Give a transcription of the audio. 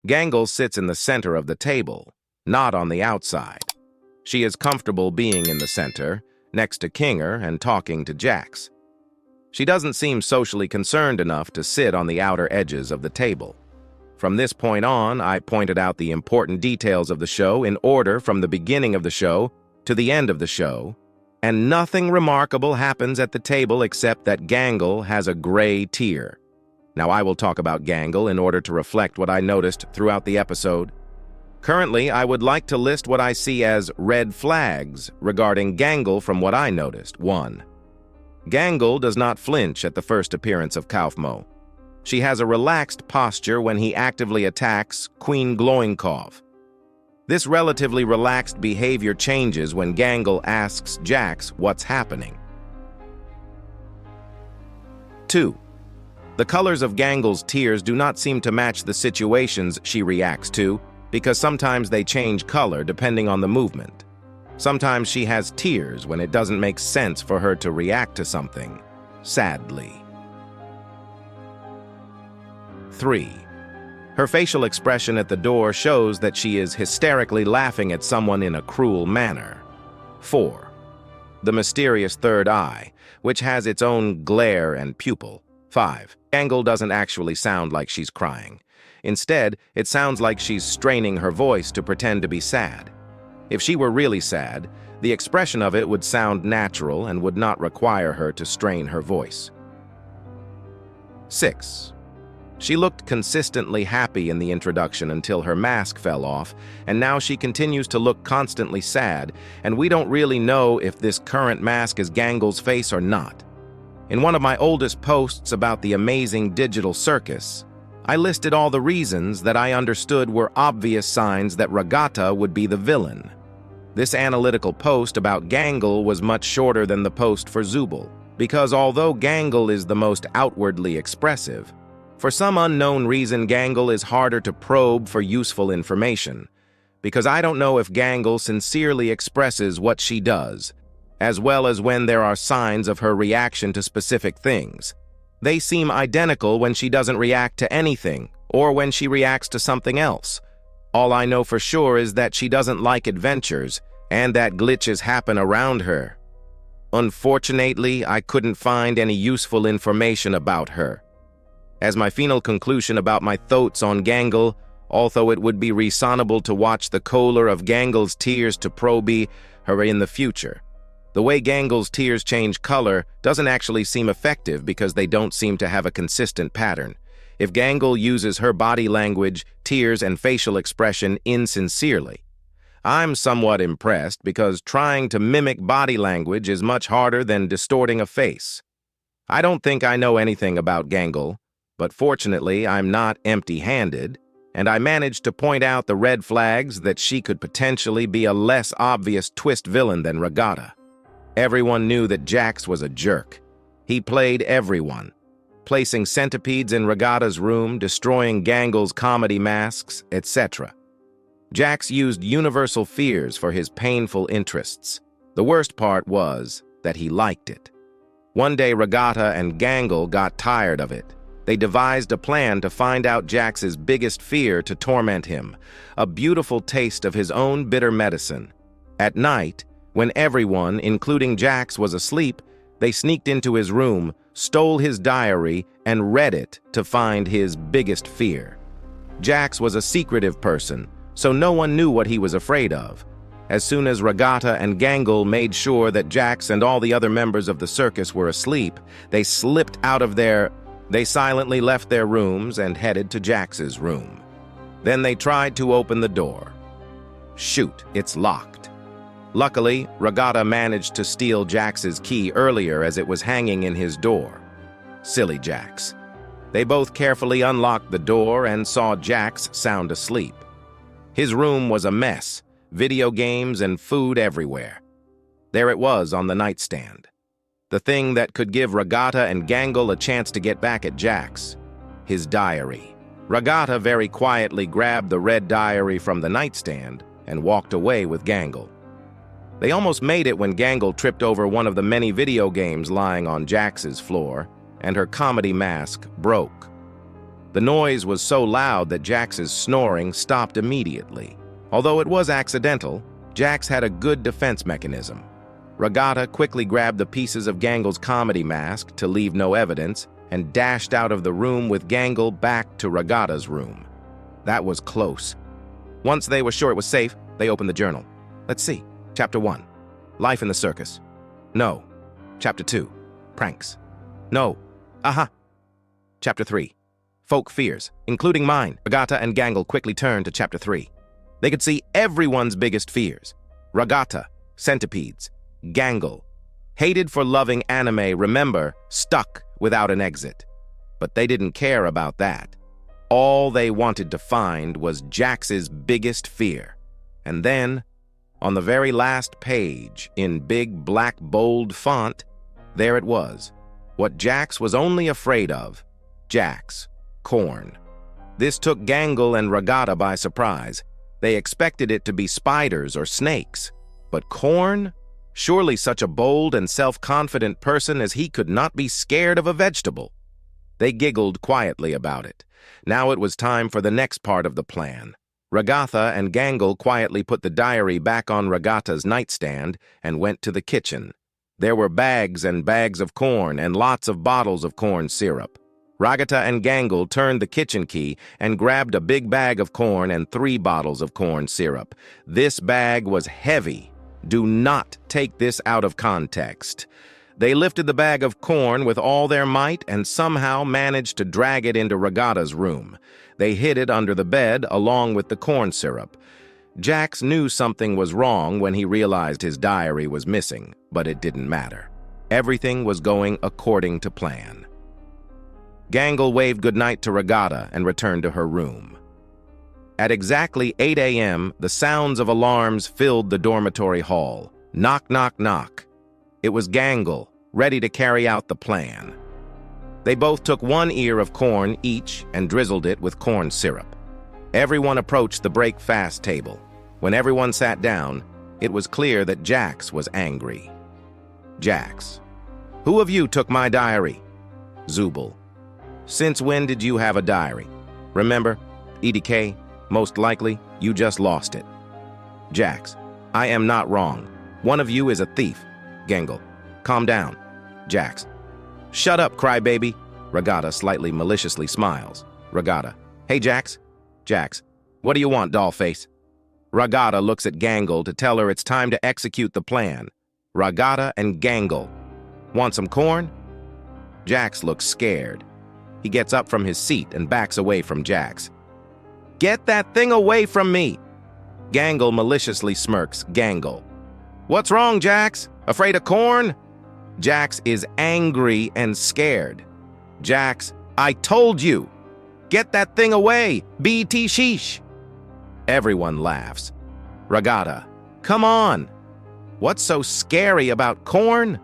Gangle sits in the center of the table, not on the outside. She is comfortable being in the center, next to Kinger and talking to Jax. She doesn't seem socially concerned enough to sit on the outer edges of the table. From this point on, I pointed out the important details of the show in order from the beginning of the show to the end of the show, and nothing remarkable happens at the table except that Gangle has a gray tear. Now I will talk about Gangle in order to reflect what I noticed throughout the episode. Currently, I would like to list what I see as red flags regarding Gangle from what I noticed. 1. Gangle does not flinch at the first appearance of Kaufmo. She has a relaxed posture when he actively attacks Queen Gloinkov. This relatively relaxed behavior changes when Gangle asks Jax what's happening. 2. The colors of Gangle's tears do not seem to match the situations she reacts to, because sometimes they change color depending on the movement. Sometimes she has tears when it doesn't make sense for her to react to something, sadly. 3. Her facial expression at the door shows that she is hysterically laughing at someone in a cruel manner. 4. The mysterious third eye, which has its own glare and pupil. 5. Gangle doesn't actually sound like she's crying. Instead, it sounds like she's straining her voice to pretend to be sad. If she were really sad, the expression of it would sound natural and would not require her to strain her voice. 6. She looked consistently happy in the introduction until her mask fell off, and now she continues to look constantly sad, and we don't really know if this current mask is Gangle's face or not. In one of my oldest posts about the Amazing Digital Circus, I listed all the reasons that I understood were obvious signs that Regatta would be the villain. This analytical post about Gangle was much shorter than the post for Zubul, because although Gangle is the most outwardly expressive, for some unknown reason Gangle is harder to probe for useful information, because I don't know if Gangle sincerely expresses what she does, as well as when there are signs of her reaction to specific things. They seem identical when she doesn't react to anything, or when she reacts to something else. All I know for sure is that she doesn't like adventures, and that glitches happen around her. Unfortunately, I couldn't find any useful information about her. As my final conclusion about my thoughts on Gangle, although it would be reasonable to watch the color of Gangle's tears to probe her in the future, the way Gangle's tears change color doesn't actually seem effective because they don't seem to have a consistent pattern. If Gangle uses her body language, tears, and facial expression insincerely, I'm somewhat impressed because trying to mimic body language is much harder than distorting a face. I don't think I know anything about Gangle, but fortunately I'm not empty-handed, and I managed to point out the red flags that she could potentially be a less obvious twist villain than Regatta. Everyone knew that Jax was a jerk. He played everyone, placing centipedes in Regatta's room, destroying Gangle's comedy masks, etc. Jax used universal fears for his painful interests. The worst part was that he liked it. One day Regatta and Gangle got tired of it. They devised a plan to find out Jax's biggest fear to torment him, a beautiful taste of his own bitter medicine. At night, when everyone, including Jax, was asleep, they sneaked into his room, stole his diary, and read it to find his biggest fear. Jax was a secretive person, so no one knew what he was afraid of. As soon as Regatta and Gangle made sure that Jax and all the other members of the circus were asleep, they slipped out of They silently left their rooms and headed to Jax's room. Then they tried to open the door. Shoot, it's locked. Luckily, Regatta managed to steal Jax's key earlier as it was hanging in his door. Silly Jax. They both carefully unlocked the door and saw Jax sound asleep. His room was a mess, video games and food everywhere. There it was on the nightstand. The thing that could give Regatta and Gangle a chance to get back at Jax. His diary. Regatta very quietly grabbed the red diary from the nightstand and walked away with Gangle. They almost made it when Gangle tripped over one of the many video games lying on Jax's floor, and her comedy mask broke. The noise was so loud that Jax's snoring stopped immediately. Although it was accidental, Jax had a good defense mechanism. Regatta quickly grabbed the pieces of Gangle's comedy mask to leave no evidence and dashed out of the room with Gangle back to Regatta's room. That was close. Once they were sure it was safe, they opened the journal. Let's see. Chapter 1. Life in the circus. No. Chapter 2. Pranks. No. Aha. Chapter 3. Folk fears, including mine. Regatta and Gangle quickly turned to Chapter 3. They could see everyone's biggest fears. Regatta, centipedes, Gangle. Hated for loving anime, remember, stuck without an exit. But they didn't care about that. All they wanted to find was Jax's biggest fear. And then, on the very last page, in big black bold font, there it was. What Jax was only afraid of. Jax. Corn. This took Gangle and Regatta by surprise. They expected it to be spiders or snakes. But corn? Surely such a bold and self-confident person as he could not be scared of a vegetable. They giggled quietly about it. Now it was time for the next part of the plan. Regatta and Gangle quietly put the diary back on Regatta's nightstand and went to the kitchen. There were bags and bags of corn and lots of bottles of corn syrup. Regatta and Gangle turned the kitchen key and grabbed a big bag of corn and 3 bottles of corn syrup. This bag was heavy. Do not take this out of context. They lifted the bag of corn with all their might and somehow managed to drag it into Regatta's room. They hid it under the bed along with the corn syrup. Jax knew something was wrong when he realized his diary was missing, but it didn't matter. Everything was going according to plan. Gangle waved goodnight to Regatta and returned to her room. At exactly 8 a.m., the sounds of alarms filled the dormitory hall. Knock, knock, knock. It was Gangle, ready to carry out the plan. They both took 1 ear of corn each and drizzled it with corn syrup. Everyone approached the break-fast table. When everyone sat down, it was clear that Jax was angry. Jax. Who of you took my diary? Zubul. Since when did you have a diary? Remember, EDK, most likely, you just lost it. Jax. I am not wrong. One of you is a thief. Gangle. Calm down. Jax. Shut up, crybaby. Regatta slightly maliciously smiles. Regatta. Hey, Jax. Jax. What do you want, dollface? Regatta looks at Gangle to tell her it's time to execute the plan. Regatta and Gangle. Want some corn? Jax looks scared. He gets up from his seat and backs away from Jax. Get that thing away from me! Gangle maliciously smirks. Gangle. What's wrong, Jax? Afraid of corn? Jax is angry and scared. Jax, I told you! Get that thing away! BT sheesh! Everyone laughs. Regatta. Come on! What's so scary about corn?